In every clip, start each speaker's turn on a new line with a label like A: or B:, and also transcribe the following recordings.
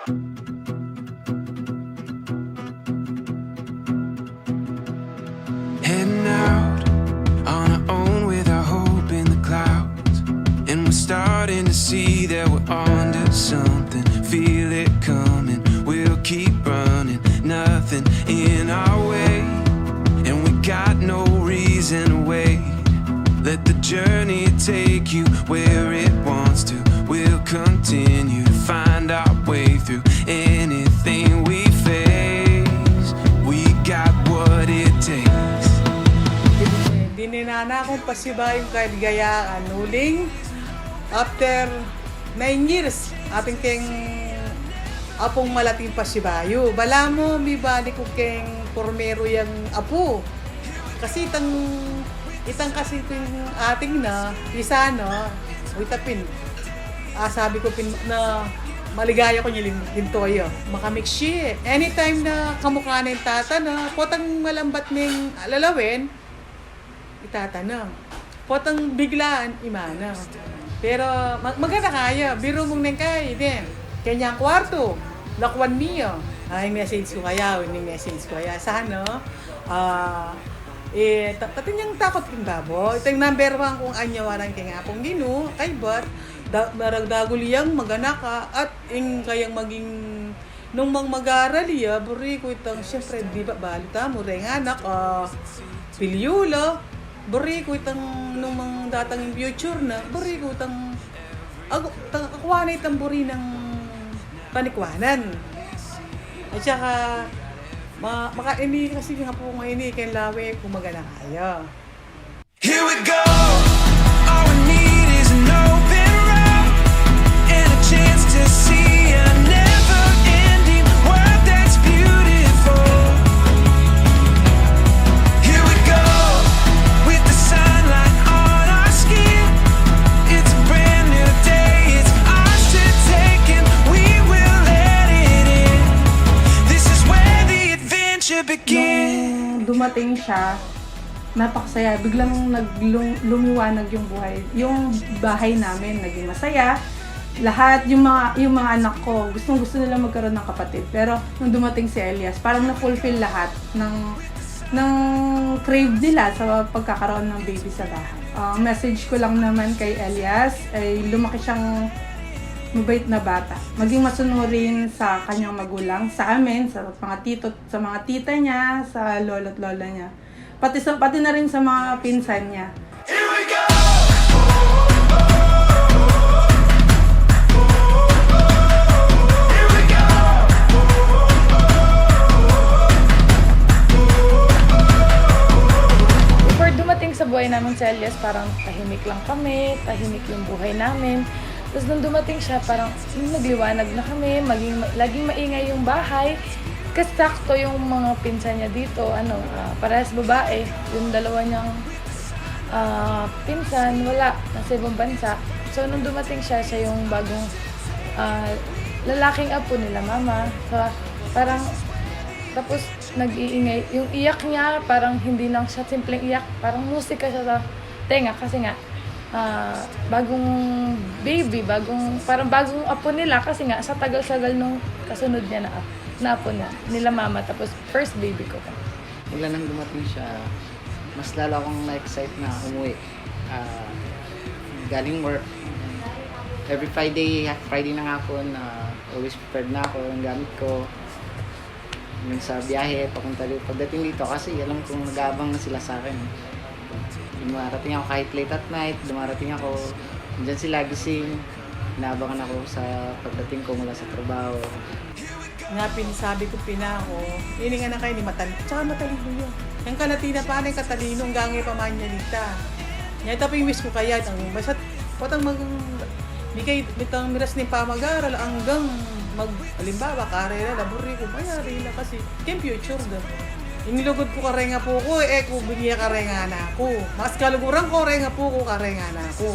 A: Heading out on our own with our hope in the clouds, and we're starting to see that we're onto something. Feel it coming, we'll keep running, nothing in our way, and we got no reason to wait. Let the journey take you where it wants to. We'll continue to find our way through anything we face. We got what it takes.
B: Dininana akong pasiba yung kaligayaan. Huling, after 9 years, ating keng apong malating pasibayo. Bala mo, may balik ko keng pormero yung apo. Kasi itang kasi ito yung ating na, isa no, uitapin. Sabi ko na maligaya ko niya lintoyo. Makamix siya. Anytime na kamukha na yung tata na, potang malambat ng alalawin, itatanong. Potang biglaan, imana. Pero maganda kaya, biro mong nang kaya, din. Kanya ang kwarto, lakwan niyo. Ay, message ko kaya, Sana, tatin niyang takot king babo. Ito yung number 1 kung anyawaran kay nga pong gino, kay bar, maragdaguliyang magana ka, at ing kayang maging nung mag-aral iya, buri ko itang, syempre, di ba, balita mo, rin anak, pilyula, buri ko itang, nung mga datang yung future na, buri ko itang, akuha na itang buri ng panikwanan. At saka, makaini kasi nga po ngayon kay lawe kung magana kaya.
A: Here we go. All we need is an open road and a chance to see a never-ending world that's beautiful. Here we go with the sunlight on our skin. It's a brand new day. It's ours to take and we will let it in. This is where the adventure begins.
C: Nung dumating siya, napakasaya. Biglang lumiwanag yung buhay. Yung bahay namin naging masaya. Lahat, yung mga anak ko, gusto nila magkaroon ng kapatid. Pero nung dumating si Elias, parang na-fulfill lahat ng crave nila sa pagkakaroon ng baby sa bahay. Message ko lang naman kay Elias, ay lumaki siyang mabait na bata. Maging masunurin sa kanyang magulang, sa amin, sa mga tito, sa mga tita niya, sa lolo't lola niya. Pati na rin sa mga pinsan niya.
A: Here we go. Here we go.
D: Before dumating sa buhay namin si Elias, parang tahimik lang kami, tahimik yung buhay namin. Tapos nung dumating siya, parang nagliwanag na kami, laging maingay yung bahay. Kasi sakto yung mga pinsan niya dito, parehas babae. Yung dalawa niyang pinsan, wala, nasa ibang bansa. So nung dumating siya yung bagong lalaking apo nila mama. So parang, tapos nag-iingay. Yung iyak niya, parang hindi lang siya simpleng iyak, parang musika siya sa tenga. Kasi nga, bagong baby, parang bagong apo nila. Kasi nga, sa tagal-sagal nung kasunod niya na apo nila mama, tapos first baby ko.
E: Mula nang dumating siya, mas lalo akong na-excite na umuwi. Galing work, every Friday ng hapon, always prepared na ako, ang gamit ko. Yung sa biyahe, pagdating dito, kasi alam kong nag-aabang na sila sa akin. Dumarating ako kahit late at night, andyan sila gising, inaabangan ako sa pagdating ko mula sa trabaho.
B: Nga pinasabi ko pinako, ini nga na kayo ni matalino. Tsaka matalino yun. Yung kalatina pa na yung katalino, hanggang pa man niya nita. Nga ito yung wish ko kaya, basta patang di kayo mitang miras ni pamag-aral hanggang halimbawa, karera, labori ko, mayari na kasi, yung future doon. Inilugod ko karenga po ko, kung bigya karenga na ako. Mas kaluguran ko, karenga po ko, karenga na ako.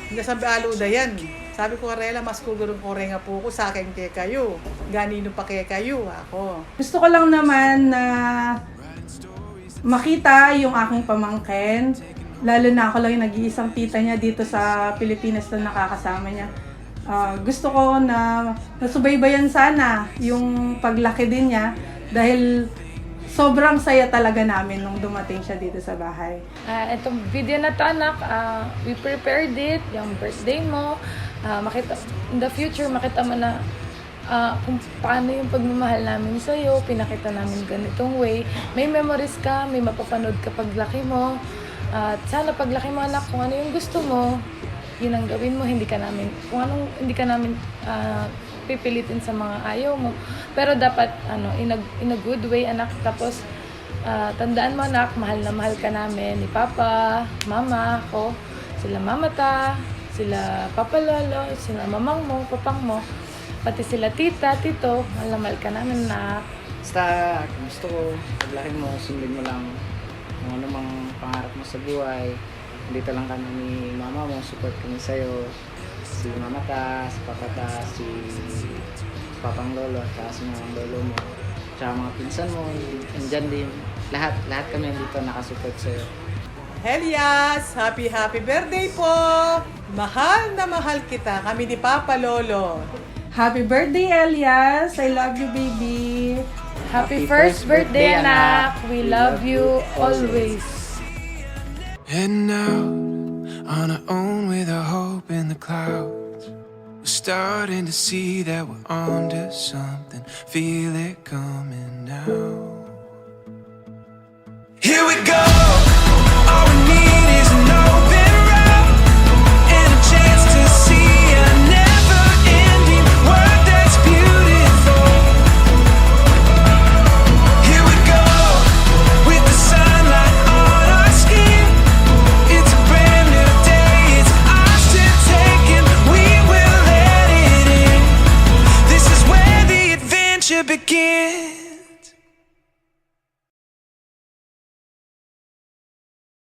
B: Hindi sabi aluda yan. Sabi ko, Karela, mas kugurong kore nga po ko sa akin kaya kayo. Ganino pa kaya kayo, ako.
C: Gusto ko lang naman na makita yung aking pamangkin. Lalo na ako lang yung nag-iisang tita niya dito sa Pilipinas na nakakasama niya. Gusto ko na nasubaybayan sana yung paglaki din niya dahil sobrang saya talaga namin nung dumating siya dito sa bahay.
D: Itong video na to, anak, we prepared it, yung birthday mo. Makita, in the future, makita mo na kung paano yung pagmamahal namin sa'yo, pinakita namin ganitong way. May memories ka, may mapapanood ka paglaki mo. At sana paglaki mo, anak, kung ano yung gusto mo, yun ang gawin mo. Hindi ka namin pipilitin sa mga ayaw mo. Pero dapat, in a good way, anak. Tapos, tandaan mo, anak, mahal na mahal ka namin ni Papa, Mama, ko, sila Mamata, sila Papa Lolo, sila Mamang mo, Papang mo, pati sila Tita, Tito, mahal na mahal ka namin, anak.
E: Basta gusto ko, paglaki mo, sundin mo lang kung ano mang pangarap mo sa buhay. Dito lang kami ni mama mo, support kami sa'yo. Si Mama Ta, si Papa Ta, si Papang Lolo, at si Mamang Lolo mo. Tsaka mga pinsan mo, andyan din. Lahat kami dito nakasupport sa'yo.
B: Elias, happy birthday po! Mahal na mahal kita, kami ni Papa Lolo.
C: Happy birthday, Elias! I love you, baby!
D: Happy first birthday, anak! We love you always.
A: Heading out on our own with our hope in the clouds. We're starting to see that we're onto something. Feel it coming now. Here we go. All we need is an open road and a chance to see a never-ending world that's beautiful. Here we go with the sunlight on our skin. It's a brand new day. It's ours to take and we will let it in. This is where the adventure begins.